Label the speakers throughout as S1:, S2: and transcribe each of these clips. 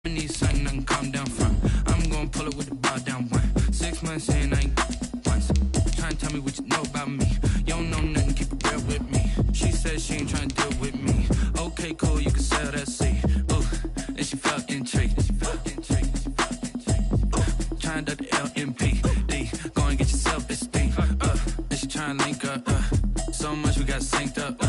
S1: Need something I can calm down from. I'm gonna pull it with the bow down one. 6 months in, I ain't once. Try and tell me what you know about me. You don't know nothing, keep it real with me. She said she ain't trying to deal with me. Okay, cool, you can sell that seat. Ooh, and she felt intrigued. Trying to the LMPD. Go and get yourself esteem. And she trying to link up. So much we got synced up.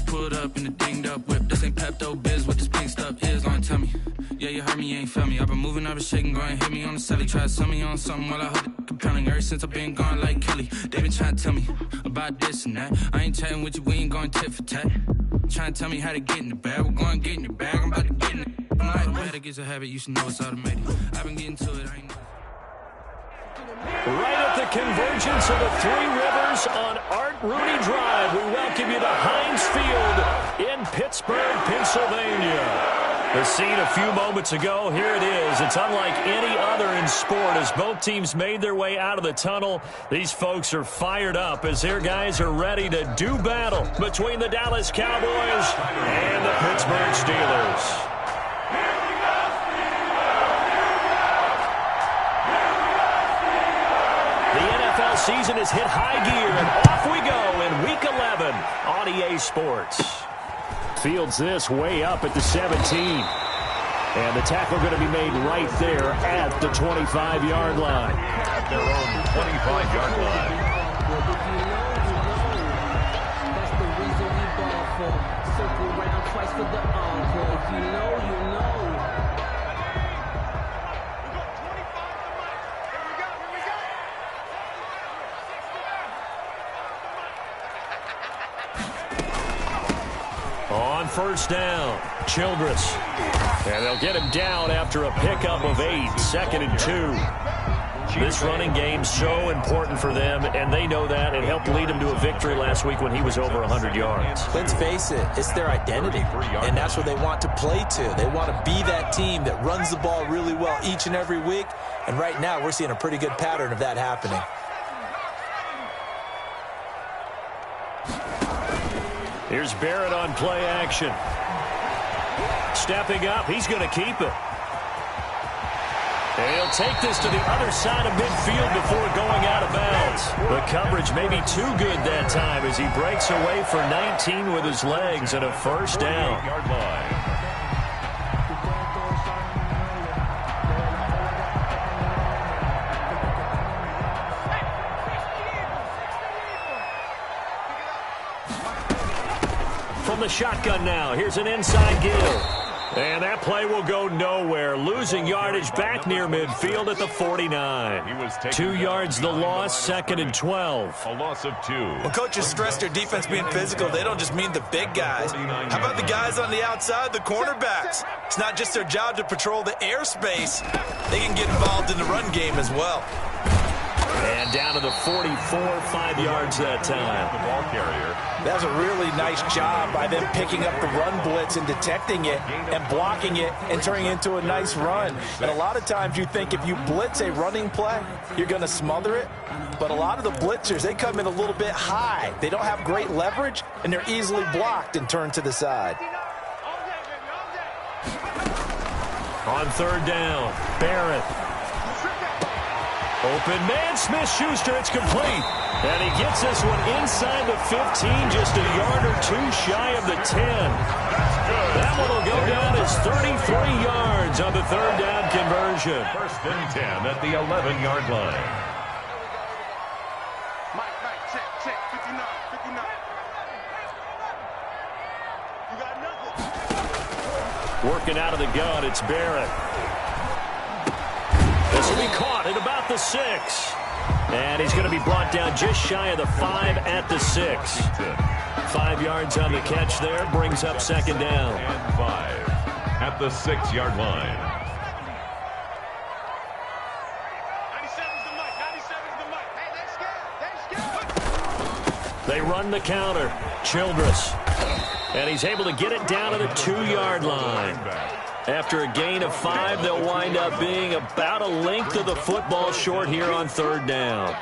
S1: Pulled up in the dinged up whip. This ain't Pepto Biz, what this pink stuff is. Long tell me. Yeah, you heard me, you ain't felt me. I've been moving, I've been shaking, go and hit me on the celly. Try to sell me on something while I hold it compelling. Ever since I've been gone like Kelly, they been trying to tell me about this and that. I ain't chatting with you, we ain't going tit for tat. Trying to tell me how to get in the bag, we're going to get in the bag, I'm about to get in it. I'm like, automatic is a habit, you should know it's automated. I've been getting to it, I ain't know.
S2: Right at the convergence of the Three Rivers on Art Rooney Drive, we welcome you to Heinz Field in Pittsburgh, Pennsylvania. The scene a few moments ago, here it is. It's unlike any other in sport as both teams made their way out of the tunnel. These folks are fired up as their guys are ready to do battle between the Dallas Cowboys and the Pittsburgh Steelers. Season has hit high gear, and off we go in Week 11 on EA Sports. Fields this way up at the 17. And the tackle going to be made right there at the 25-yard line. At their own 25-yard line.
S3: That's the reason we ball for. Circle around twice for the encore. If you know, you know.
S2: On first down, Childress. And they'll get him down after a pickup of 8, 2nd and 2. This running game so important for them, and they know that. It helped lead them to a victory last week when he was over 100 yards.
S4: Let's face it, it's their identity, and that's what they want to play to. They want to be that team that runs the ball really well each and every week, and right now we're seeing a pretty good pattern of that happening.
S2: Here's Barrett on play action. Stepping up, he's going to keep it. And he'll take this to the other side of midfield before going out of bounds. The coverage may be too good that time as he breaks away for 19 with his legs and a first down. From the shotgun now, here's an inside give. And that play will go nowhere. Losing yardage back near midfield at the 49. 2 yards the loss, 2nd and 12.
S5: A loss of 2.
S4: When coaches stress their defense being physical, they don't just mean the big guys. How about the guys on the outside, the cornerbacks? It's not just their job to patrol the airspace. They can get involved in the run game as well.
S2: And down to the 44, 5 yards that time.
S5: The ball carrier.
S4: That was a really nice job by them picking up the run blitz and detecting it and blocking it and turning it into a nice run. And a lot of times you think if you blitz a running play, you're going to smother it. But a lot of the blitzers, they come in a little bit high. They don't have great leverage, and they're easily blocked and turned to the side.
S2: On third down, Barrett. Open man, Smith-Schuster, it's complete. And he gets this one inside the 15, just a yard or two shy of the 10. That one will go down as 33 yards on the third down conversion.
S5: 1st and 10 at the 11-yard line.
S6: Check, 59. You got nothing.
S2: Working out of the gun, it's Barrett. This will be caught at about the 6. And he's going to be brought down just shy of the 5 at the 6. 5 yards on the catch there, brings up 2nd down.
S5: And 5 at the 6-yard line.
S6: 97's the mic. 97's the mic. Hey, they scared.
S2: They run the counter. Childress. And he's able to get it down to the 2-yard line. After a gain of 5, they'll wind up being about a length of the football short here on third down.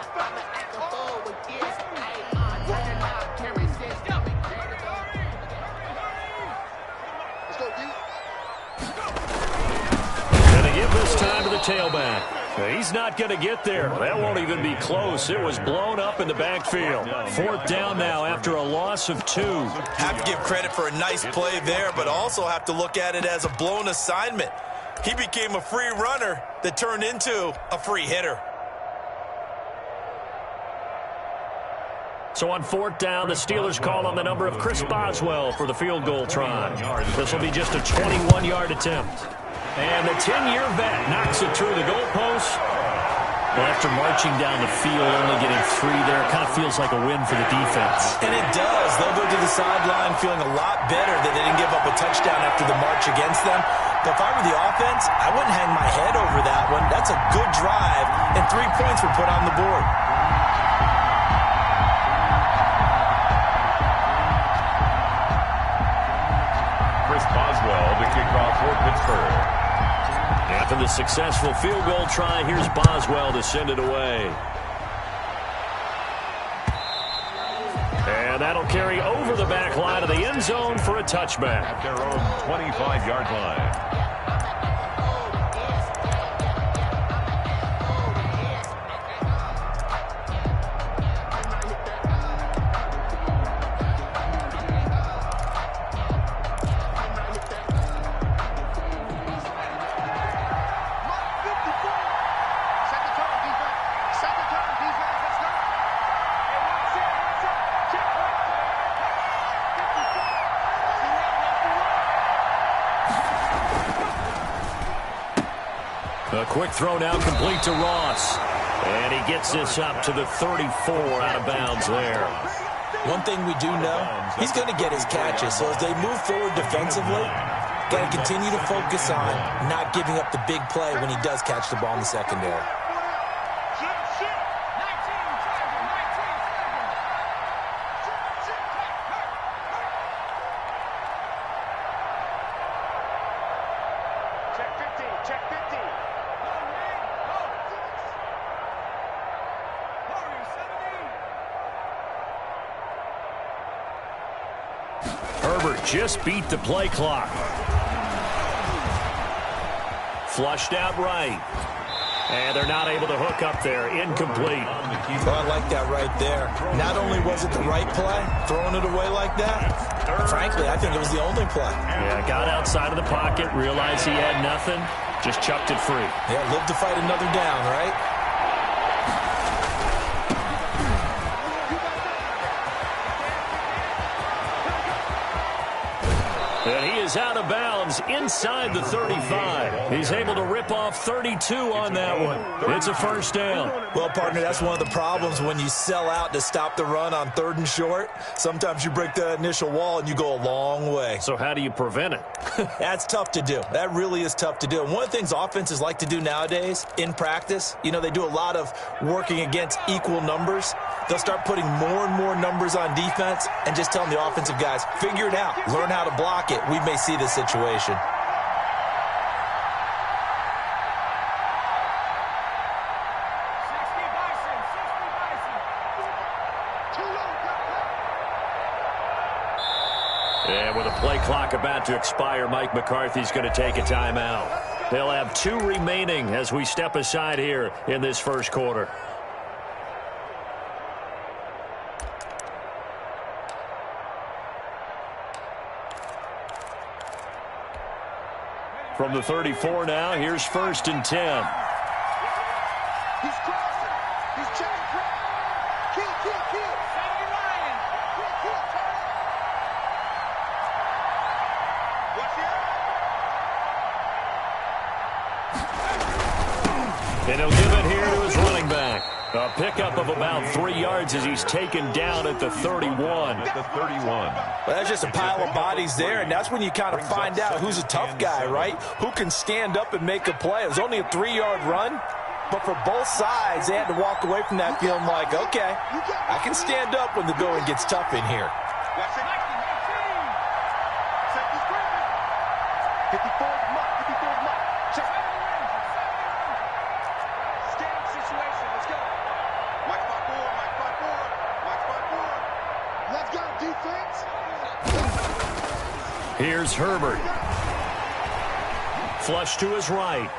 S2: give this time to the tailback. He's not going to get there. That won't even be close. It was blown up in the backfield. 4th down now after a loss of 2.
S4: Have to give credit for a nice play there, but also have to look at it as a blown assignment. He became a free runner that turned into a free hitter.
S2: So on 4th down, the Steelers call on the number of Chris Boswell for the field goal try. This will be just a 21-yard attempt. And the 10-year vet knocks it through the goalpost. Well, after marching down the field, only getting 3 there, it kind of feels like a win for the defense.
S4: And it does. They'll go to the sideline feeling a lot better that they didn't give up a touchdown after the march against them. But if I were the offense, I wouldn't hang my head over that one. That's a good drive, and 3 points were put on the board.
S5: Chris Boswell, the kickoff for Pittsburgh.
S2: After the successful field goal try, here's Boswell to send it away. And that'll carry over the back line of the end zone for a touchback.
S5: At their own 25-yard line.
S2: A quick throw now complete to Ross. And he gets this up to the 34 out of bounds there.
S4: One thing we do know, he's going to get his catches. So as they move forward defensively, got to continue to focus on not giving up the big play when he does catch the ball in the secondary.
S2: Just beat the play clock. Flushed out right. And they're not able to hook up there. Incomplete.
S4: Well, I like that right there. Not only was it the right play, throwing it away like that, frankly, I think it was the only play.
S2: Yeah, got outside of the pocket, realized he had nothing, just chucked it free.
S4: Yeah, live to fight another down, right?
S2: And he is out of bounds inside the 35. He's able to rip off 32 on that one. It's a first down.
S4: Well, partner, that's one of the problems when you sell out to stop the run on 3rd and short. Sometimes you break the initial wall and you go a long way.
S2: So how do you prevent it?
S4: That's tough to do. That really is tough to do. And one of the things offenses like to do nowadays in practice, you know, they do a lot of working against equal numbers. They'll start putting more and more numbers on defense and just telling the offensive guys, figure it out, learn how to block it. We may see this situation.
S2: And with a play clock about to expire, Mike McCarthy's going to take a timeout. They'll have 2 remaining as we step aside here in this first quarter. From the 34 now, here's 1st and 10.
S6: He's crossing. He's checking crowd. Kill. Sammy Ryan. Kill. Watch the
S2: And he'll give it here to his running back. A pickup of about 3 yards as he's taken down at the 31.
S5: At the 31.
S4: Well, that's just a pile of bodies there, and that's when you kind of find out who's a tough guy, right? Who can stand up and make a play. It was only a 3-yard run, but for both sides, they had to walk away from that feeling like, okay, I can stand up when the going gets tough in here.
S6: Watch it. 54 mark. Check. Scanning situation. Let's go. Watch my board. Let's go, defense.
S2: Here's Herbert. Flush to his right.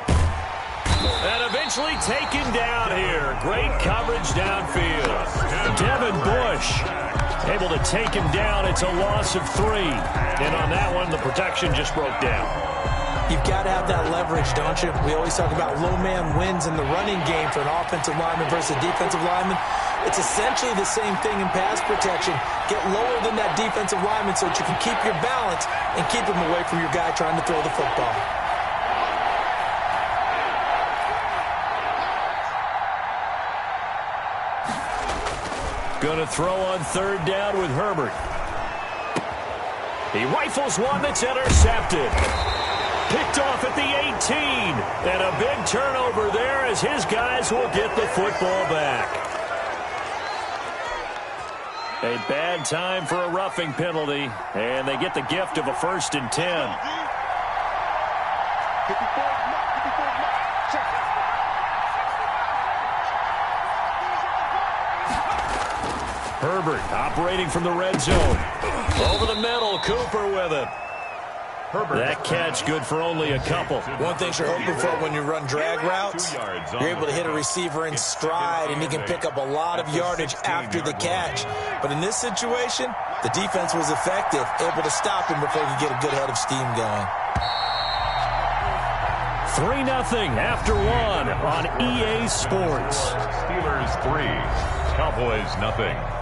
S2: And eventually taken down here. Great coverage downfield. Devin Bush able to take him down. It's a loss of 3. And on that one, the protection just broke down.
S4: You've got to have that leverage, don't you? We always talk about low man wins in the running game for an offensive lineman versus a defensive lineman. It's essentially the same thing in pass protection. Get lower than that defensive lineman so that you can keep your balance and keep him away from your guy trying to throw the football.
S2: Going to throw on 3rd down with Herbert. He rifles one that's intercepted. Picked off at the 18. And a big turnover there as his guys will get the football back. A bad time for a roughing penalty. And they get the gift of a 1st and 10. Herbert operating from the red zone. Over the middle, Cooper with it. That catch good for only a couple.
S4: One thing you're hoping for when you run drag routes, you're able to hit a receiver in stride, and he can pick up a lot of yardage after the catch. But in this situation, the defense was effective, able to stop him before he could get a good head of steam going.
S2: 3-0 after 1 on EA Sports.
S5: Steelers 3, Cowboys 0.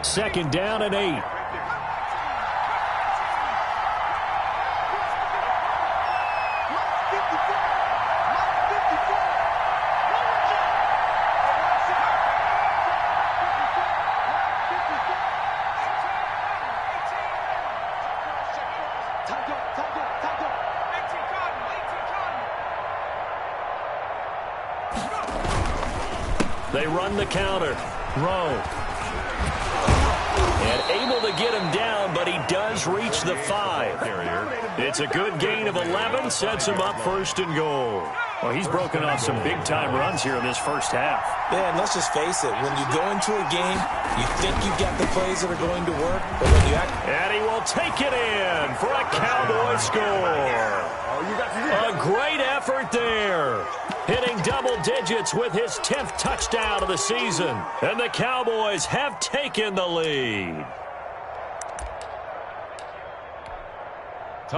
S2: Second down and 8. They run the counter. Rowe. And able to get him down, but he does reach the 5. It's a good gain of 11, sets him up 1st and goal. Well, he's broken off some big-time runs here in this first half.
S4: Yeah, and let's just face it. When you go into a game, you think you got the plays that are going to work, but when you act...
S2: And he will take it in for a Cowboy score. A great effort there. Hitting double digits with his 10th touchdown of the season. And the Cowboys have taken the lead.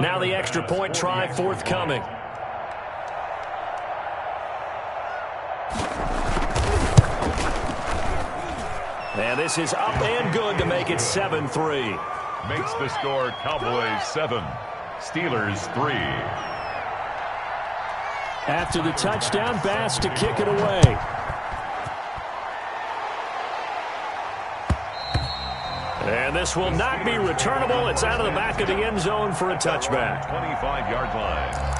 S2: Now the extra point try forthcoming. And this is up and good to make it 7-3.
S5: Makes the score Cowboys 7, Steelers 3.
S2: After the touchdown, Bass to kick it away. And this will not be returnable. It's out of the back of the end zone for a touchback.
S5: 25-yard line.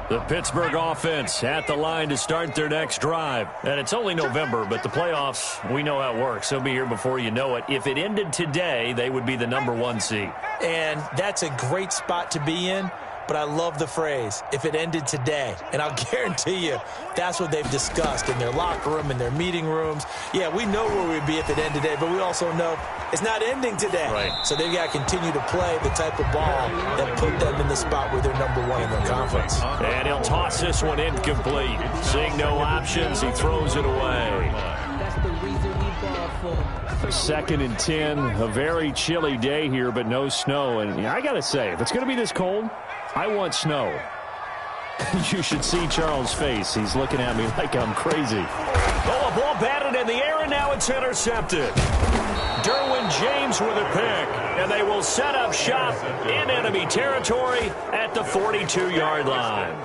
S2: The Pittsburgh offense at the line to start their next drive. And it's only November, but the playoffs, we know how it works. They'll be here before you know it. If it ended today, they would be the #1 seed.
S4: And that's a great spot to be in. But I love the phrase, if it ended today. And I'll guarantee you, that's what they've discussed in their locker room, in their meeting rooms. Yeah, we know where we'd be if it ended today, but we also know it's not ending today.
S2: Right.
S4: So they've got to continue to play the type of ball that put them in the spot where they're #1 in their conference.
S2: And he'll toss this one incomplete. Seeing no options, he throws it away.
S3: That's the reason we ball for.
S2: 2nd and 10, a very chilly day here, but no snow. And I got to say, if it's going to be this cold, I want snow. You should see Charles' face. He's looking at me like I'm crazy. Oh, a ball batted in the air, and now it's intercepted. Derwin James with a pick, and they will set up shop in enemy territory at the 42-yard line.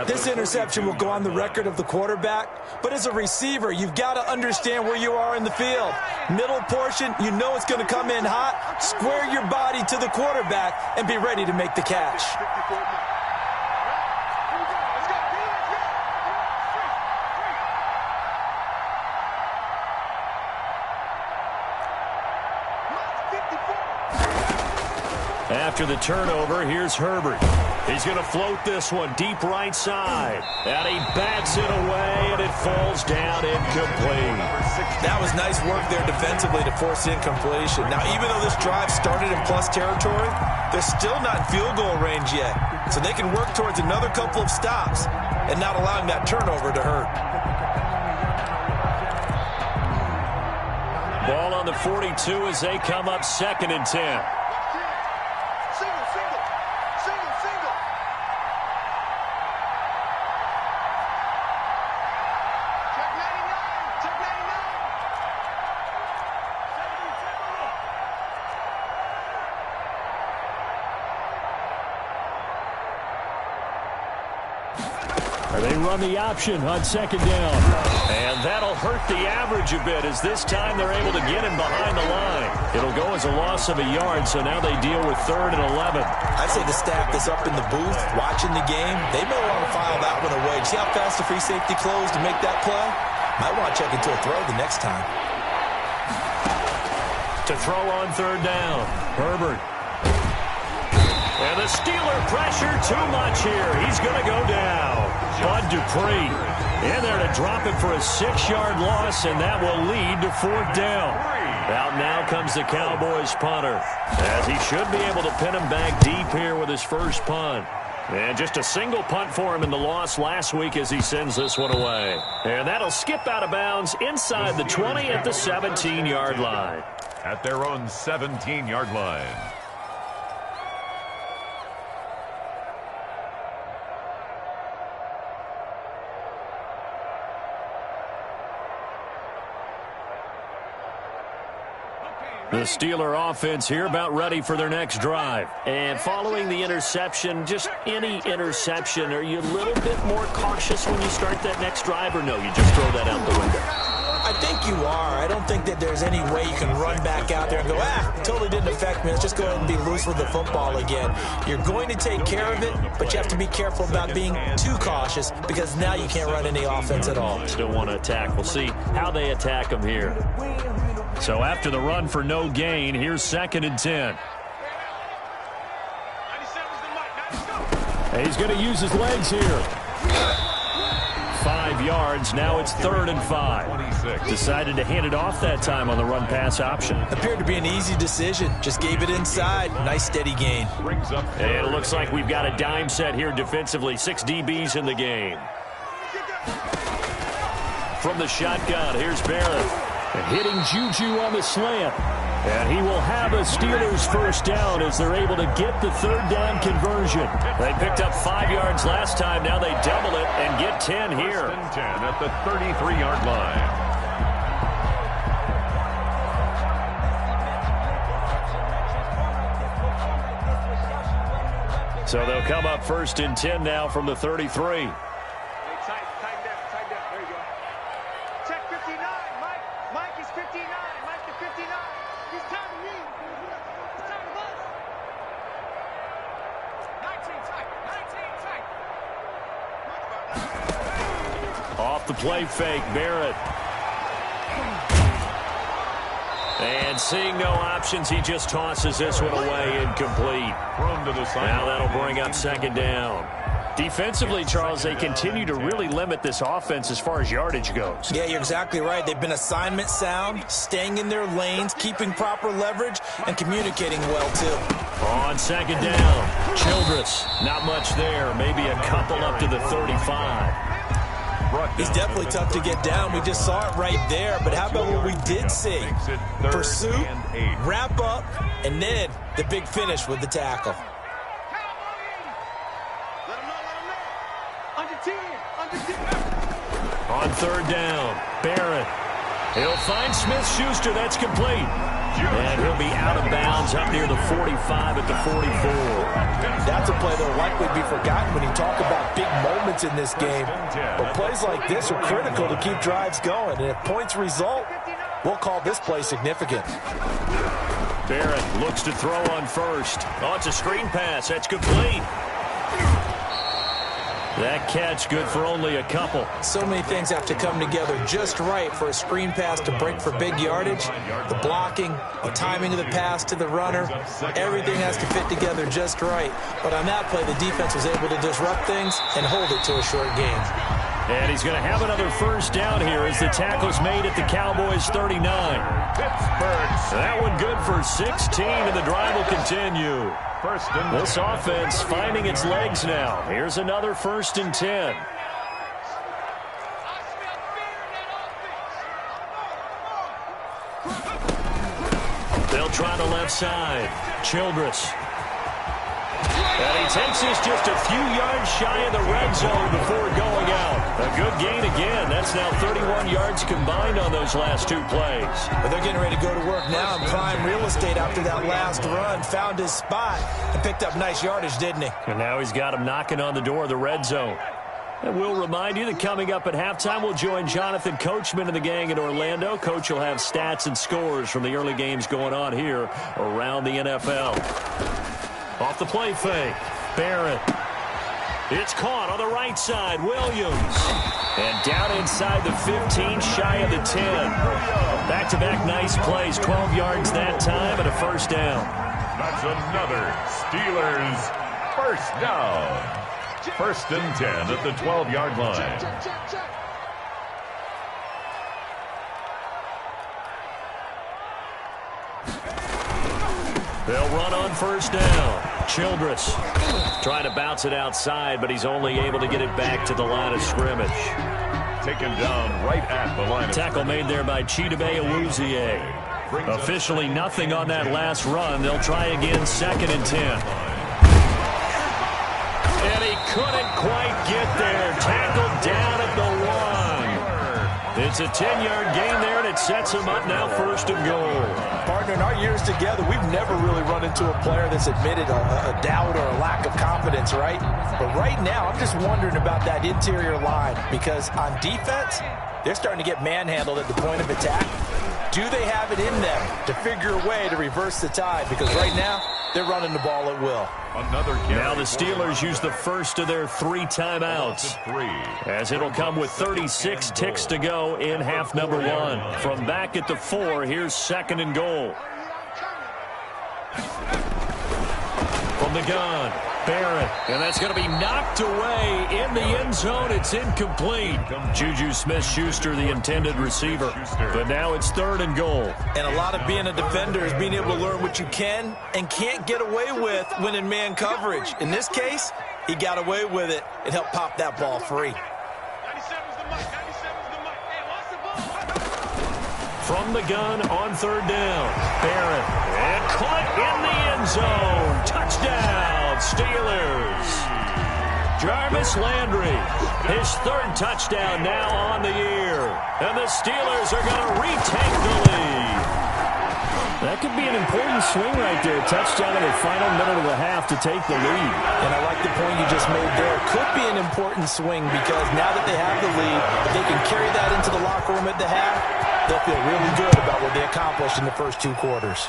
S4: This interception will go on the record of the quarterback, but as a receiver, you've got to understand where you are in the field. Middle portion, you know it's going to come in hot. Square your body to the quarterback and be ready to make the catch.
S2: After the turnover, here's Herbert. He's going to float this one deep right side. And he bats it away, and it falls down incomplete.
S4: That was nice work there defensively to force incompletion. Now, even though this drive started in plus territory, they're still not in field goal range yet. So they can work towards another couple of stops and not allowing that turnover to hurt.
S2: Ball on the 42 as they come up 2nd and 10. They run the option on 2nd down. And that'll hurt the average a bit as this time they're able to get him behind the line. It'll go as a loss of a yard, so now they deal with 3rd and 11.
S4: I'd say the staff that's up in the booth watching the game, they may want to file that one away. See how fast the free safety closed to make that play? Might want to check into a throw the next time.
S2: To throw on 3rd down, Herbert. And the Steeler pressure too much here. He's going to go down. Bud Dupree in there to drop it for a 6-yard loss, and that will lead to 4th down. Out now comes the Cowboys punter, as he should be able to pin him back deep here with his first punt. And just a single punt for him in the loss last week as he sends this one away. And that'll skip out of bounds inside the 20 at the 17-yard line.
S5: At their own 17-yard line.
S2: The Steeler offense here about ready for their next drive. And following the interception, just any interception, are you a little bit more cautious when you start that next drive, or no, you just throw that out the window?
S4: I think you are. I don't think that there's any way you can run back out there and go, totally didn't affect me. Let's just go ahead and be loose with the football again. You're going to take care of it, but you have to be careful about being too cautious because now you can't run any offense at all.
S2: Still want to attack. We'll see how they attack them here. So after the run for no gain, here's 2nd and 10. And he's going to use his legs here. 5 yards. Now it's 3rd and 5. Decided to hand it off that time on the run-pass option.
S4: Appeared to be an easy decision. Just gave it inside. Nice steady gain.
S2: And it looks like we've got a dime set here defensively. 6 DBs in the game. From the shotgun, here's Barrett. Hitting Juju on the slant. And he will have a Steelers first down as they're able to get the 3rd down conversion. They picked up 5 yards last time. Now they double it and get 10 here.
S5: 10 at the 33-yard line.
S2: So they'll come up 1st and 10 now from the 33. Off the play fake, Barrett. And seeing no options, he just tosses this one away incomplete. Now that'll bring up 2nd down. Defensively, Charles, they continue to really limit this offense as far as yardage goes.
S4: Yeah, you're exactly right. They've been assignment sound, staying in their lanes, keeping proper leverage, and communicating well, too.
S2: On 2nd down, Childress, not much there. Maybe a couple up to the 35.
S4: He's definitely tough to get down. We just saw it right there. But how about what we did see? Pursuit, wrap up, and then the big finish with the tackle.
S2: On 3rd down, Barrett. He'll find Smith-Schuster. That's complete. And he'll be out of bounds up near the 45 at the 44.
S4: That's a play that will likely be forgotten when you talk about big moments in this game. But plays like this are critical to keep drives going. And if points result, we'll call this play significant.
S2: Barrett looks to throw on 1st. Oh, it's a screen pass. That's complete. That catch good for only a couple.
S4: So many things have to come together just right for a screen pass to break for big yardage. The blocking, the timing of the pass to the runner, everything has to fit together just right. But on that play, the defense was able to disrupt things and hold it to a short game.
S2: And he's going to have another first down here as the tackle's made at the Cowboys' 39.
S5: Pittsburgh.
S2: That one good for 16, and the drive will continue.
S5: First and
S2: This offense finding its legs now. Here's another 1st and 10. They'll try the left side. Childress. And he takes this just a few yards shy of the red zone before going out. A good gain again. That's now 31 yards combined on those last 2 plays.
S4: But they're getting ready to go to work now in prime real estate after that last run. Found his spot and picked up nice yardage, didn't he?
S2: And now he's got him knocking on the door of the red zone. And we'll remind you that coming up at halftime, we'll join Jonathan Coachman and the gang in Orlando. Coach will have stats and scores from the early games going on here around the NFL. Off the play fake. Barrett. It's caught on the right side. Williams. And down inside the 15, shy of the 10. Back-to-back nice plays. 12 yards that time and a first down.
S5: That's another Steelers first down. 1st and 10 at the 12-yard line.
S2: They'll run on first down. Childress trying to bounce it outside, but he's only able to get it back to the line of scrimmage.
S5: Taken down right at the line of
S2: Tackle made there by Chidobe Awuzie. Officially nothing on that last run. They'll try again 2nd and 10. And he couldn't quite get there. Tackled down at the 1. It's a 10-yard gain there, and it sets him up now 1st and goal.
S4: Partner, in our years together, we've never really run into a player that's admitted a doubt or a lack of confidence, right? But right now, I'm just wondering about that interior line because on defense, they're starting to get manhandled at the point of attack. Do they have it in them to figure a way to reverse the tide? Because right now, they're running the ball at will.
S2: Now the Steelers use the first of their 3 timeouts, as it'll come with 36 ticks to go in half number 1. From back at the 4, here's 2nd and goal. From the gun, Barrett, and that's going to be knocked away in the end zone. It's incomplete. Juju Smith-Schuster, the intended receiver. But now it's 3rd and goal.
S4: And a lot of being a defender is being able to learn what you can and can't get away with when in man coverage. In this case, he got away with it and helped pop that ball free.
S6: 97's the mic. 97's the mic. Hey, watch the ball.
S2: From the gun on 3rd down, Barrett, and caught in the end zone. Touchdown, Steelers. Jarvis Landry, his 3rd touchdown now on the year. And the Steelers are going to retake the lead. That could be an important swing right there. Touchdown in the final minute of the half to take the lead.
S4: And I like the point you just made there. Could be an important swing because now that they have the lead, if they can carry that into the locker room at the half, they'll feel really good about what they accomplished in the first 2 quarters.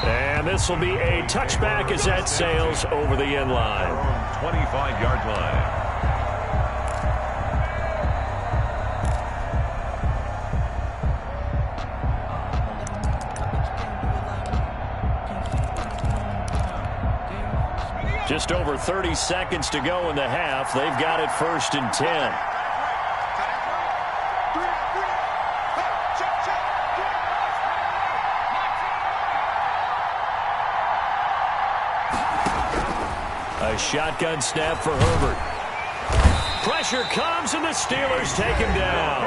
S2: And this will be a touchback as that sails over the end line.
S5: 25-yard line.
S2: Just over 30 seconds to go in the half. They've got it 1st and 10. A shotgun snap for Herbert. Pressure comes, and the Steelers take him down.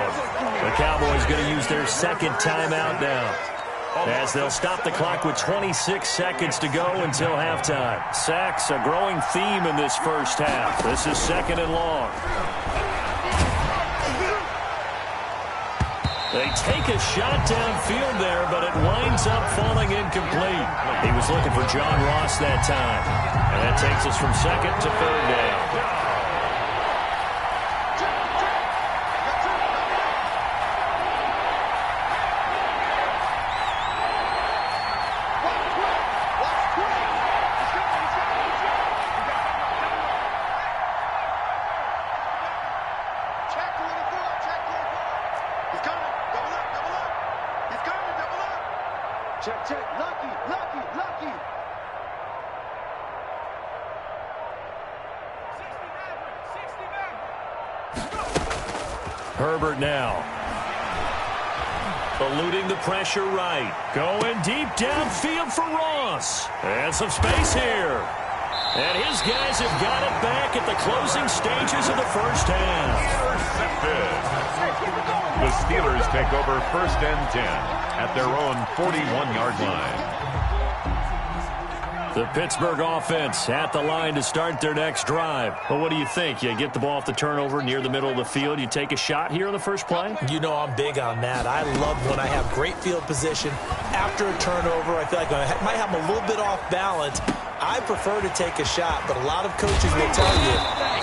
S2: The Cowboys going to use their 2nd timeout now, as they'll stop the clock with 26 seconds to go until halftime. Sacks, a growing theme in this first half. This is 2nd and long. They take a shot downfield there, but it winds up falling incomplete. He was looking for John Ross that time. And that takes us from 2nd to 3rd down.
S6: He's coming. Double up, double up. He's coming, double up. Check, check. Lucky, lucky, lucky. 60
S2: Herbert now. Eluding the pressure right. Going deep downfield for Ross. And some space here. And his guys have got it back at the closing stages of the first half.
S5: Intercepted. The Steelers take over 1st and 10 at their own 41-yard line.
S2: The Pittsburgh offense at the line to start their next drive. Well, what do you think? You get the ball off the turnover near the middle of the field. You take a shot here on the first play?
S4: You know I'm big on that. I love when I have great field position. After a turnover, I feel like I might have them a little bit off balance. I prefer to take a shot, but a lot of coaches will tell you,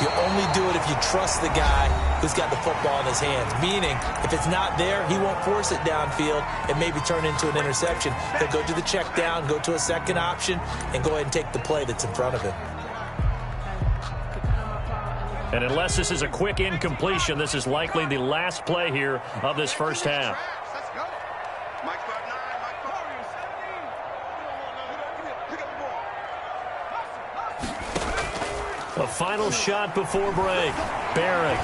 S4: you only do it if you trust the guy who's got the football in his hands. Meaning, if it's not there, he won't force it downfield and maybe turn into an interception. He'll go to the check down, go to a second option, and go ahead and take the play that's in front of him.
S2: And unless this is a quick incompletion, this is likely the last play here of this first half.
S6: Let's go. Mike 5'9", Mike 4. Pick up the ball.
S2: A final shot before break. Barrett.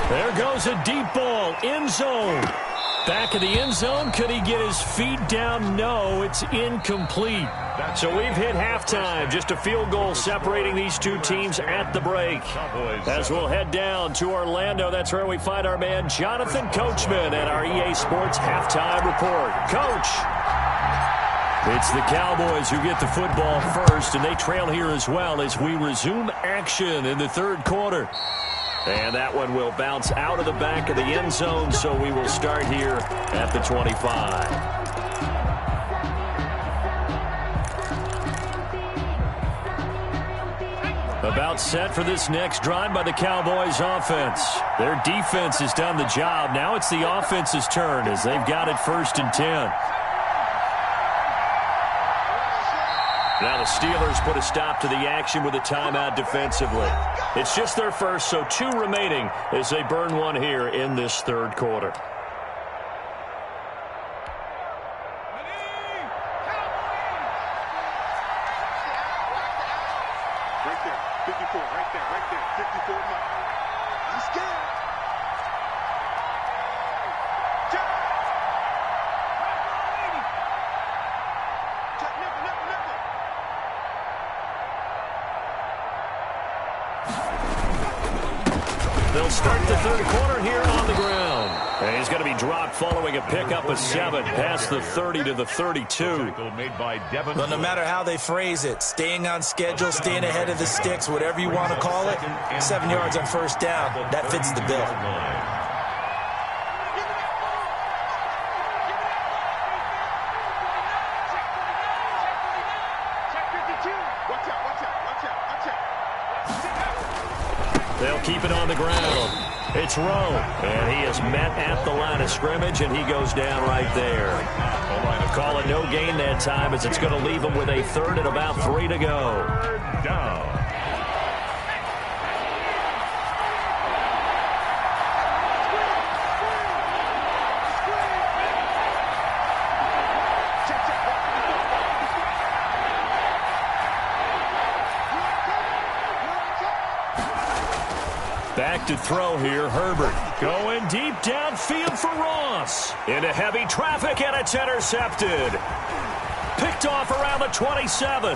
S2: There goes a deep ball. End zone. Back of the end zone. Could he get his feet down? No, it's incomplete. So we've hit halftime. Just a field goal separating these two teams at the break. As we'll head down to Orlando, that's where we find our man Jonathan Coachman at our EA Sports Halftime Report. Coach. It's the Cowboys who get the football first, and they trail here as well as we resume action in the third quarter. And that one will bounce out of the back of the end zone, so we will start here at the 25. About set for this next drive by the Cowboys offense. Their defense has done the job. Now it's the offense's turn as they've got it 1st and 10. Now the Steelers put a stop to the action with a timeout defensively. It's just their first, so 2 remaining as they burn one here in this third quarter.
S6: Right there. 54. Right there. Right there. 54. He's scared. Check. Check. Nickel.
S2: They'll start the third quarter here on the ground. And he's going to be dropped following a pickup of 7 past the 30 to the 32.
S4: Well, no matter how they phrase it, staying on schedule, staying ahead of the sticks, whatever you want to call it, 7 yards on first down, that fits the bill.
S2: They'll keep it on the ground. It's Rowe, and he is met at the line of scrimmage, and he goes down right there. Call it no gain that time as it's going to leave him with a third and about 3 to go.
S5: Down.
S2: Back to throw here, Herbert. Going deep downfield for Ross. Into heavy traffic, and it's intercepted. Picked off around the 27.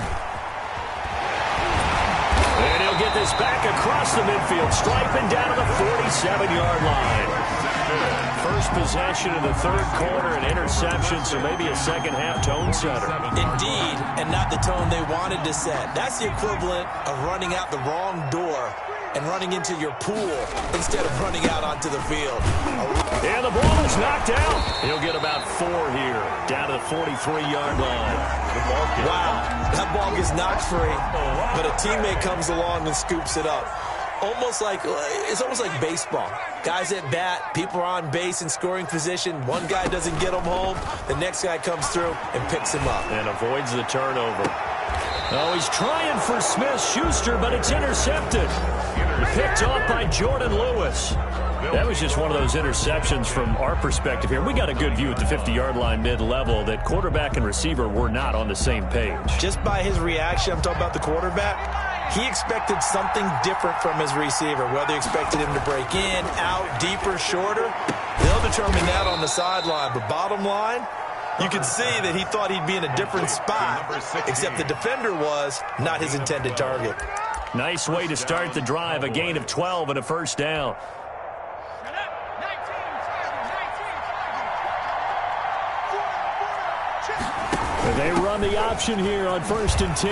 S2: And he'll get this back across the midfield, striping down to the 47-yard line. First possession in the third quarter, an interception, so maybe a second-half tone setter.
S4: Indeed, and not the tone they wanted to set. That's the equivalent of running out the wrong door and running into your pool instead of running out onto the field.
S2: And the ball is knocked out. He'll get about 4 here, down to the 43-yard line.
S4: Wow, that ball gets knocked free, but a teammate comes along and scoops it up. It's almost like baseball. Guys at bat, people are on base in scoring position. One guy doesn't get him home. The next guy comes through and picks him up.
S2: And avoids the turnover. Oh, he's trying for Smith-Schuster, but it's intercepted. Picked off by Jordan Lewis. That was just one of those interceptions from our perspective here. We got a good view at the 50-yard line mid-level that quarterback and receiver were not on the same page.
S4: Just by his reaction, I'm talking about the quarterback, he expected something different from his receiver, whether he expected him to break in, out, deeper, shorter. They'll determine that on the sideline. But bottom line, you can see that he thought he'd be in a different spot, except the defender was not his intended target.
S2: Nice way to start the drive, a gain of 12 and a first down. They run the option here on 1st and 10.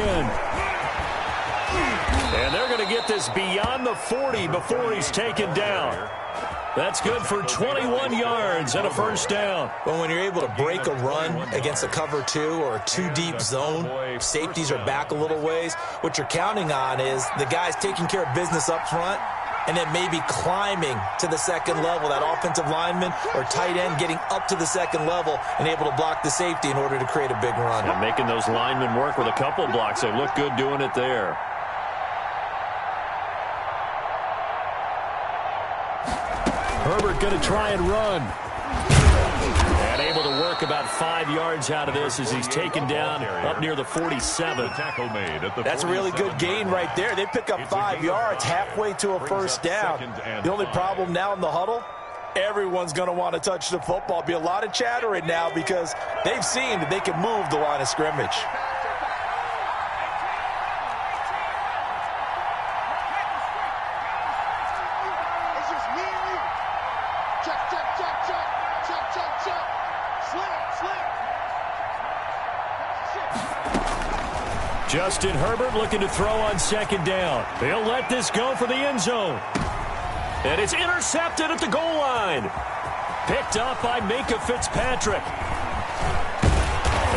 S2: And they're going to get this beyond the 40 before he's taken down. That's good for 21 yards and a first down.
S4: Well, when you're able to break a run against a cover 2 or a 2-deep zone, safeties are back a little ways. What you're counting on is the guys taking care of business up front and then maybe climbing to the second level, that offensive lineman or tight end getting up to the second level and able to block the safety in order to create a big run.
S2: And making those linemen work with a couple of blocks. They look good doing it there. Herbert going to try and run. And able to work about 5 yards out of this as he's taken down up near the 47.
S4: That's a really good gain right there. They pick up 5 yards halfway to a first down. The only problem now in the huddle, everyone's going to want to touch the football. Be a lot of chattering now because they've seen that they can move the line of scrimmage.
S2: Justin Herbert looking to throw on 2nd down. They'll let this go for the end zone. And it's intercepted at the goal line. Picked up by Minka Fitzpatrick.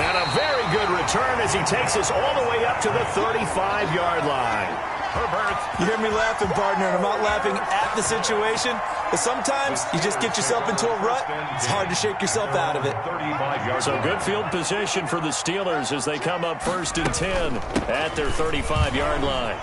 S2: And a very good return as he takes us all the way up to the 35-yard line.
S4: Herbert. You hear me laughing, partner, and I'm not laughing at the situation, but sometimes you just get yourself into a rut. It's hard to shake yourself out of it.
S2: So good field position for the Steelers as they come up 1st and 10 at their 35-yard line.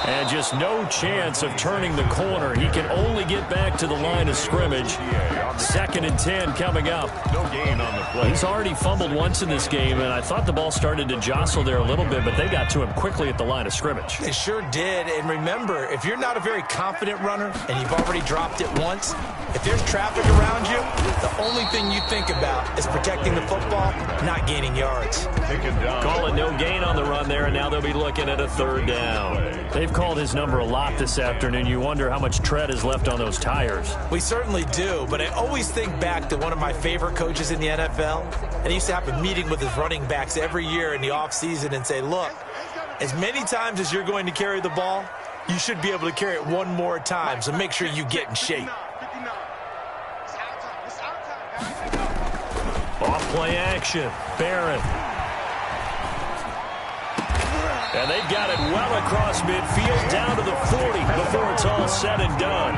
S2: And just no chance of turning the corner. He can only get back to the line of scrimmage. 2nd and 10 coming up.
S5: No gain on the play.
S2: He's already fumbled once in this game, and I thought the ball started to jostle there a little bit, but they got to him quickly at the line of scrimmage.
S4: They sure did. And remember, if you're not a very confident runner and you've already dropped it once, if there's traffic around you, the only thing you think about is protecting the football, not gaining yards.
S2: Call it no gain on the run there, and now they'll be looking at a 3rd down. They've called his number a lot this afternoon. You wonder how much tread is left on those tires.
S4: We certainly do, but I always think back to one of my favorite coaches in the NFL, and he used to have a meeting with his running backs every year in the offseason and say, look, as many times as you're going to carry the ball, you should be able to carry it one more time, so make sure you get in shape.
S2: Off play action, Barrett. And they've got it well across midfield, down to the 40 before it's all said and done.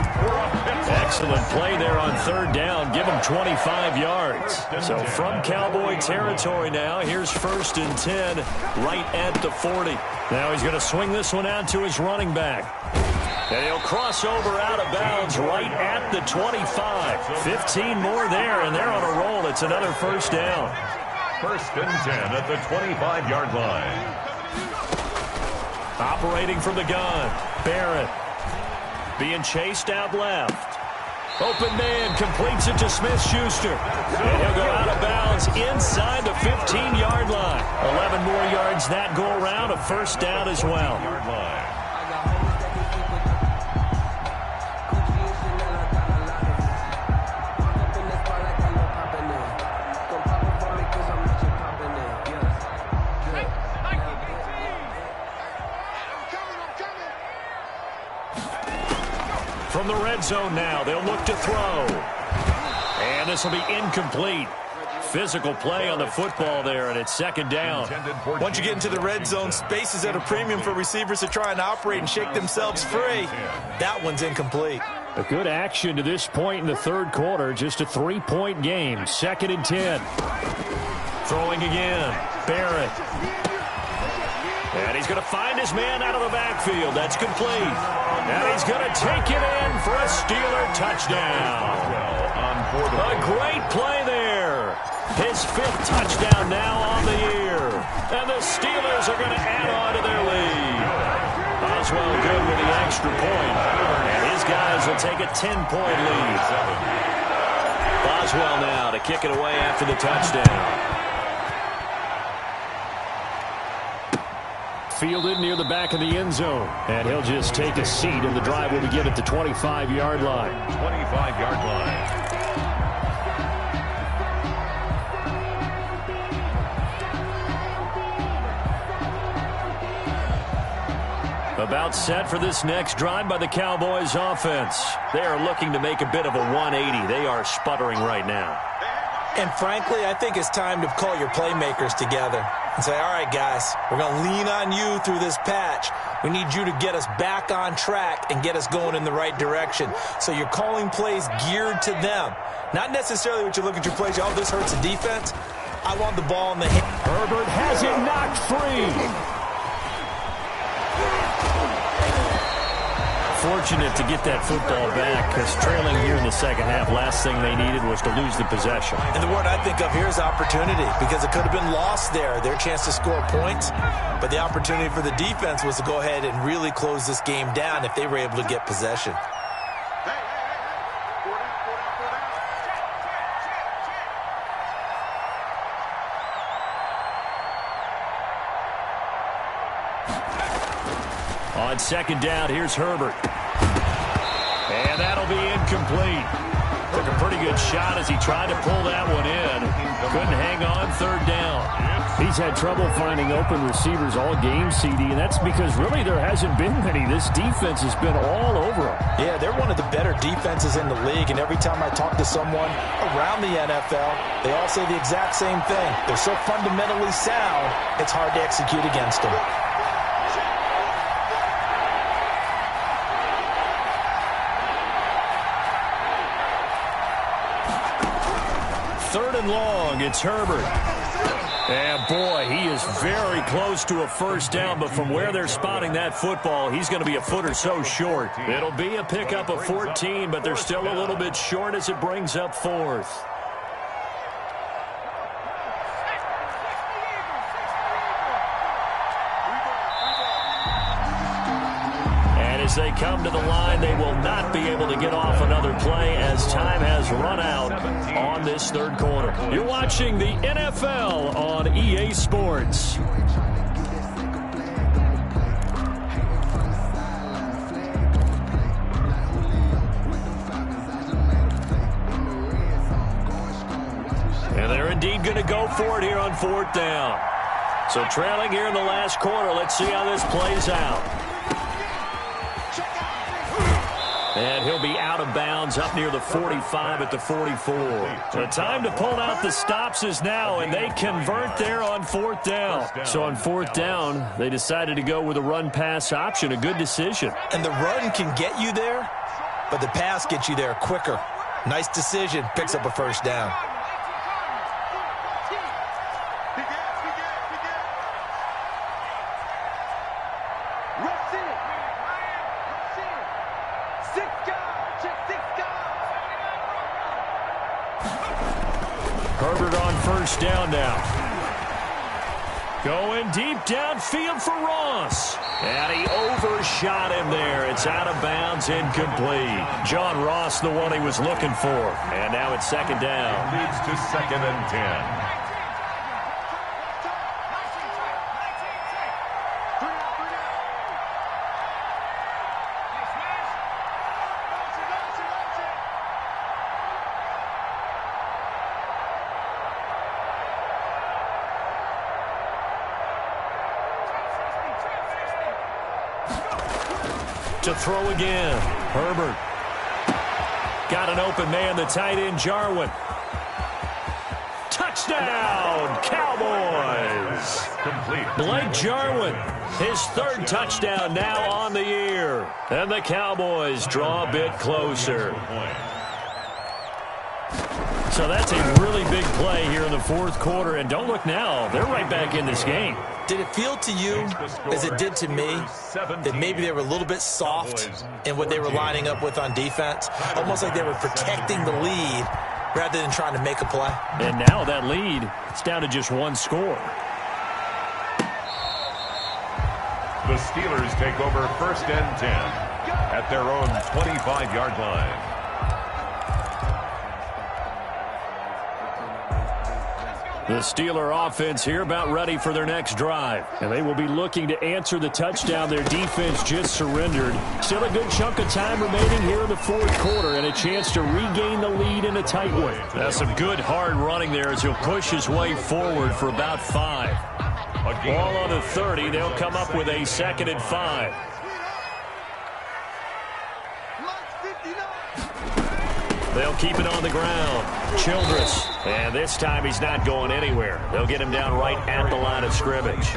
S2: Excellent play there on 3rd down. Give him 25 yards. So from Cowboy territory now, here's 1st and 10 right at the 40. Now he's going to swing this one out to his running back. And he'll cross over out of bounds right at the 25. 15 more there, and they're on a roll. It's another first down.
S5: 1st and 10 at the 25-yard line.
S2: Operating from the gun, Barrett. Being chased out left. Open man completes it to Smith-Schuster. And he'll go out of bounds inside the 15-yard line. 11 more yards that go around, a first down as well. From the red zone now, they'll look to throw. And this will be incomplete. Physical play on the football there, and it's 2nd down.
S4: Once you get into the red zone, space is at a premium for receivers to try and operate and shake themselves free. That one's incomplete.
S2: A good action to this point in the 3rd quarter. Just a 3-point game. 2nd and 10. Throwing again. Barrett. And he's going to find his man out of the backfield. That's complete. And he's going to take it in for a Steeler touchdown. A great play there. His 5th touchdown now on the year. And the Steelers are going to add on to their lead. Oswell good with the extra point. And his guys will take a 10-point lead. Oswell now to kick it away after the touchdown. Fielded near the back of the end zone. And he'll just take a seat, and the drive will begin at the 25-yard line.
S5: 25-yard line.
S2: About set for this next drive by the Cowboys offense. They are looking to make a bit of a 180. They are sputtering right now.
S4: And frankly, I think it's time to call your playmakers together and say, all right, guys, we're going to lean on you through this patch. We need you to get us back on track and get us going in the right direction. So you're calling plays geared to them. Not necessarily what you look at your plays, oh, this hurts the defense. I want the ball in the hand.
S2: Herbert has it knocked free. Fortunate to get that football back, because trailing here in the second half, last thing they needed was to lose the possession.
S4: And the word I think of here is opportunity, because it could have been lost there, their chance to score points. But the opportunity for the defense was to go ahead and really close this game down if they were able to get possession.
S2: On second down, here's Herbert. And that'll be incomplete. Took a pretty good shot as he tried to pull that one in. Couldn't hang on third down. He's had trouble finding open receivers all game, CD, and that's because really there hasn't been many. This defense has been all over him.
S4: Yeah, they're one of the better defenses in the league, and every time I talk to someone around the NFL, they all say the exact same thing. They're so fundamentally sound, it's hard to execute against them.
S2: Third and long, it's Herbert. And boy, he is very close to a first down, but from where they're spotting that football, he's going to be a foot or so short. It'll be a pickup of 14, but they're still a little bit short as it brings up 4th. As they come to the line, they will not be able to get off another play as time has run out on this third quarter. You're watching the NFL on EA Sports. And they're indeed going to go for it here on 4th down. So trailing here in the last quarter, let's see how this plays out. And he'll be out of bounds up near the 45 at the 44. The time to pull out the stops is now, and they convert there on 4th down. So on 4th down, they decided to go with a run-pass option, a good decision.
S4: And the run can get you there, but the pass gets you there quicker. Nice decision, picks up a first down.
S2: Herbert on first down now. Going deep downfield for Ross. And he overshot him there. It's out of bounds, incomplete. John Ross, the one he was looking for. And now it's second down.
S5: Leads to 2nd and 10.
S2: To throw again. Herbert. Got an open man, the tight end, Jarwin. Touchdown, Cowboys.
S5: Complete.
S2: Blake Jarwin, his 3rd touchdown now on the year. And the Cowboys draw a bit closer. So that's a really big play here in the fourth quarter. And don't look now. They're right back in this game.
S4: Did it feel to you, as it did to me, that maybe they were a little bit soft in what they were lining up with on defense? Almost like they were protecting the lead rather than trying to make a play.
S2: And now that lead is down to just one score.
S5: The Steelers take over 1st and 10 at their own 25-yard line.
S2: The Steeler offense here about ready for their next drive. And they will be looking to answer the touchdown their defense just surrendered. Still a good chunk of time remaining here in the fourth quarter and a chance to regain the lead in a tight one. That's some good hard running there as he'll push his way forward for about 5. Ball on the 30. They'll come up with a 2nd and 5. They'll keep it on the ground. Childress. And this time he's not going anywhere. They'll get him down right at the line of scrimmage.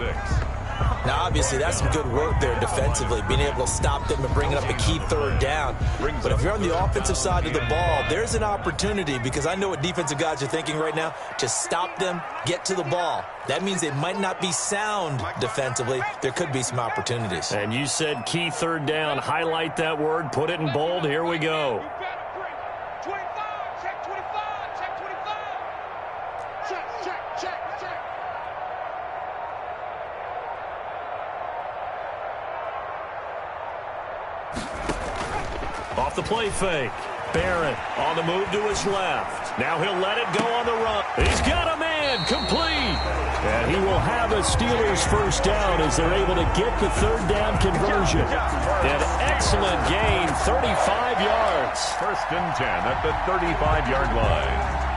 S4: Now, obviously, that's some good work there defensively, being able to stop them and bringing up a key 3rd down. But if you're on the offensive side of the ball, there's an opportunity, because I know what defensive guys are thinking right now, to stop them, get to the ball. That means they might not be sound defensively. There could be some opportunities.
S2: And you said key 3rd down. Highlight that word. Put it in bold. Here we go. Off the play fake. Barrett on the move to his left. Now he'll let it go on the run. He's got a man. Complete. And he will have a Steelers 1st down as they're able to get the 3rd down conversion. An excellent gain, 35 yards.
S5: 1st and 10 at the 35-yard line.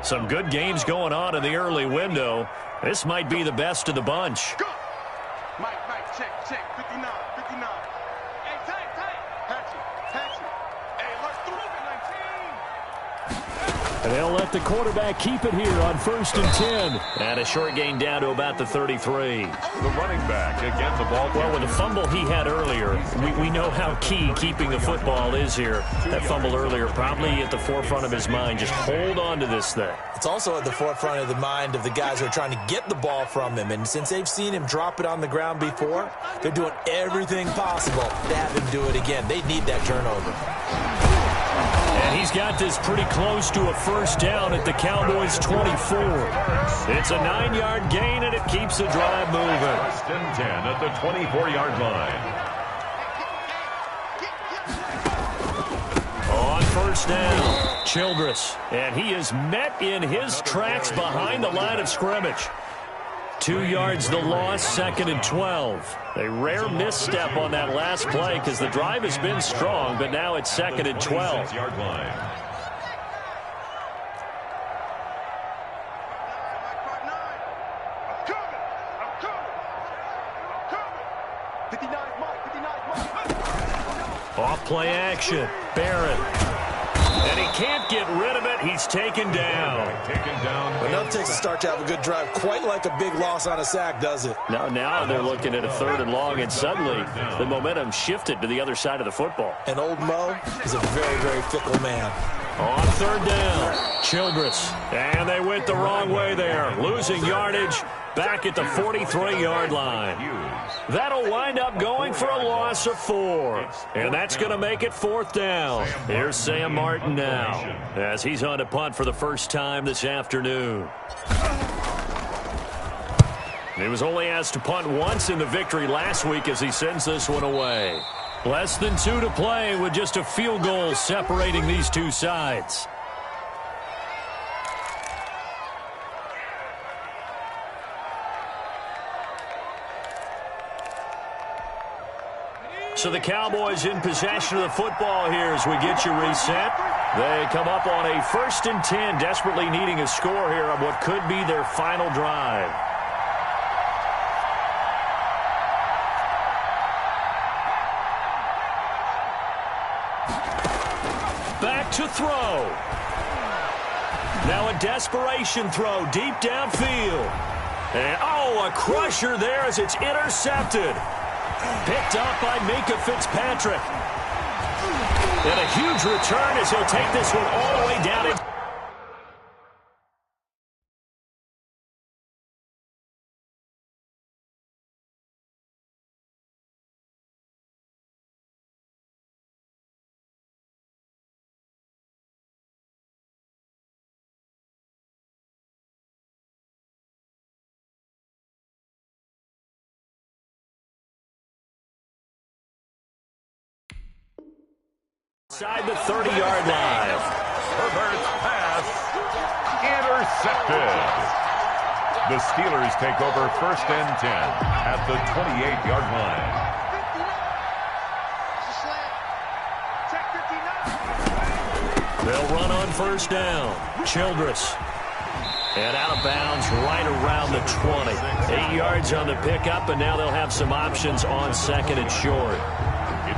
S2: Some good games going on in the early window. This might be the best of the bunch.
S6: Go. Mike, check, 59. Hey, tight. Hatchet. Hey, let's throw it, 19.
S2: And they'll let the quarterback keep it here on 1st and 10. And a short gain down to about the 33.
S5: The running back again, the ball.
S2: Well, with the fumble he had earlier, we know how key keeping the football is here. That fumble earlier probably at the forefront of his mind. Just hold on to this thing.
S4: It's also at the forefront of the mind of the guys who are trying to get the ball from him. And since they've seen him drop it on the ground before, they're doing everything possible to have him do it again. They need that turnover.
S2: And he's got this pretty close to a 1st down at the Cowboys' 24. It's a 9-yard gain, and it keeps the drive moving.
S5: 1st and 10 at the 24-yard line.
S2: On 1st down, Childress. And he is met in his tracks behind the line of scrimmage. 2 yards the loss, 2nd and 12. A rare misstep on that last play because the drive has been strong, but now it's 2nd and 12.
S5: 26-yard line.
S2: Off play action, Barrett. And he can't get rid of it. He's taken down.
S4: Enough takes a start to have a good drive. Quite like a big loss on a sack, does it?
S2: Now they're looking at a 3rd and long, and suddenly the momentum shifted to the other side of the football.
S4: And old Mo is a very, very fickle man.
S2: On 3rd down, Childress. And they went the wrong way there. Losing yardage back at the 43-yard line. That'll wind up going for a loss of 4. And that's going to make it 4th down. Here's Sam Martin now as he's on to punt for the first time this afternoon. He was only asked to punt once in the victory last week as he sends this one away. Less than 2 to play with just a field goal separating these two sides. So the Cowboys in possession of the football here as we get you reset. They come up on a 1st and 10, desperately needing a score here on what could be their final drive. Back to throw. Now a desperation throw deep downfield. And, a crusher there as it's intercepted. Picked up by Minkah Fitzpatrick. And a huge return as he'll take this one all the way down. Inside the 30-yard line.
S5: Herbert's pass intercepted. The Steelers take over 1st and 10 at the 28-yard line.
S2: They'll run on 1st down. Childress. And out of bounds right around the 20. 8 yards on the pickup, and now they'll have some options on 2nd and short.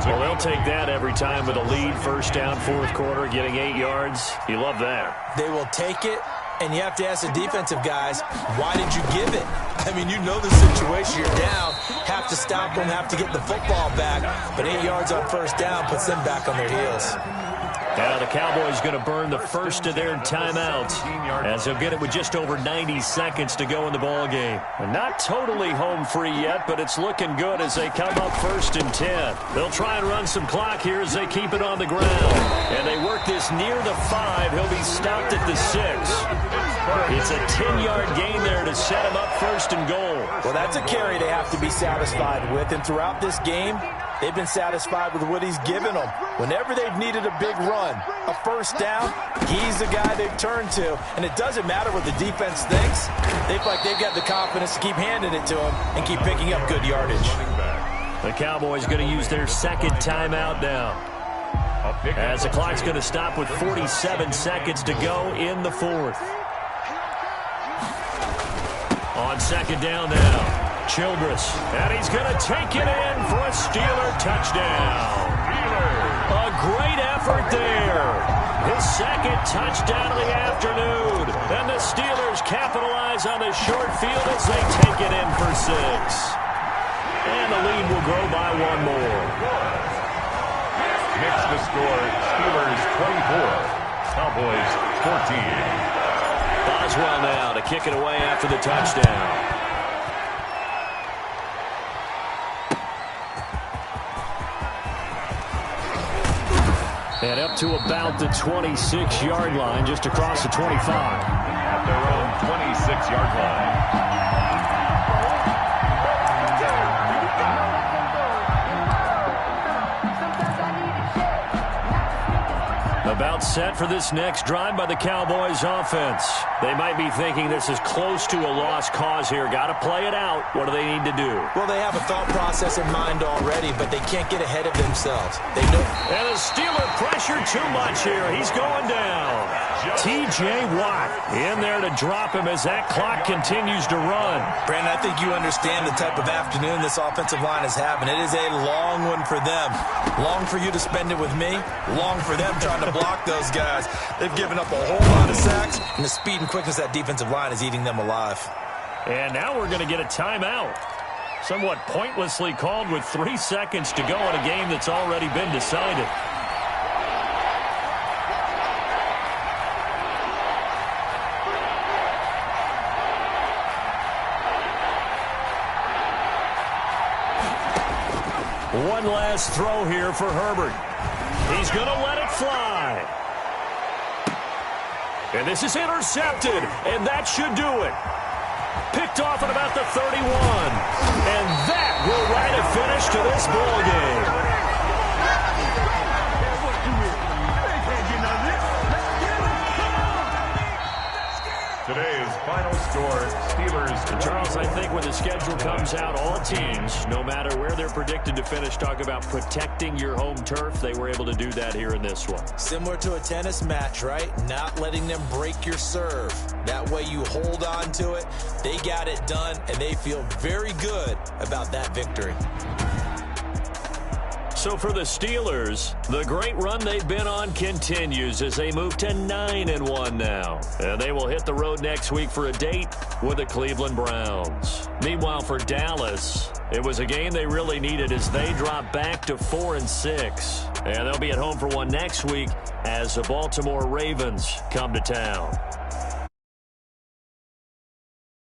S2: Well, they'll take that every time with a lead. 1st down, 4th quarter, getting 8 yards. You love that.
S4: They will take it, and you have to ask the defensive guys, why did you give it? I mean, you know the situation. You're down, have to stop them, have to get the football back. But 8 yards on 1st down puts them back on their heels.
S2: Now the Cowboys going to burn the first of their timeouts as they'll get it with just over 90 seconds to go in the ball game. And not totally home free yet, but it's looking good as they come up 1st and 10. They'll try and run some clock here as they keep it on the ground. And they work this near the 5. He'll be stopped at the 6. It's a 10-yard gain there to set him up 1st and goal.
S4: Well, that's a carry they have to be satisfied with. And throughout this game, they've been satisfied with what he's given them. Whenever they've needed a big run, a 1st down, he's the guy they've turned to. And it doesn't matter what the defense thinks. They feel like they've got the confidence to keep handing it to him and keep picking up good yardage.
S2: The Cowboys going to use their 2nd timeout now, as the clock's going to stop with 47 seconds to go in the 4th. On 2nd down now, Childress, and he's going to take it in for a Steeler touchdown. A great effort there. His 2nd touchdown of the afternoon. And the Steelers capitalize on the short field as they take it in for 6. And the lead will grow by 1 more.
S5: Next to score, Steelers 24, Cowboys 14.
S2: Boswell now to kick it away after the touchdown. And up to about the 26-yard line, just across the 25.
S5: At their own 26-yard line.
S2: About set for this next drive by the Cowboys offense. They might be thinking this is close to a lost cause here. Got to play it out. What do they need to do?
S4: Well, they have a thought process in mind already, but they can't get ahead of themselves. They know.
S2: And the Steeler pressure too much here. He's going down. T.J. Watt in there to drop him as that clock continues to run.
S4: Brandon, I think you understand the type of afternoon this offensive line is having. It is a long one for them. Long for you to spend it with me. Long for them trying to block those guys. They've given up a whole lot of sacks, and the speed and quickness of that defensive line is eating them alive.
S2: And now we're going to get a timeout. Somewhat pointlessly called with 3 seconds to go in a game that's already been decided. One last throw here for Herbert. He's going to let it fly. And this is intercepted, and that should do it. Picked off at about the 31. And that will write a finish to this ball game.
S5: Today's final score, Steelers.
S2: And Charles, I think when the schedule comes out, all teams, no matter where they're predicted to finish, talk about protecting your home turf. They were able to do that here in this one.
S4: Similar to a tennis match, right? Not letting them break your serve. That way you hold on to it. They got it done, and they feel very good about that victory.
S2: So for the Steelers, the great run they've been on continues as they move to 9-1 now. And they will hit the road next week for a date with the Cleveland Browns. Meanwhile, for Dallas, it was a game they really needed as they drop back to 4-6. And they'll be at home for one next week as the Baltimore Ravens come to town.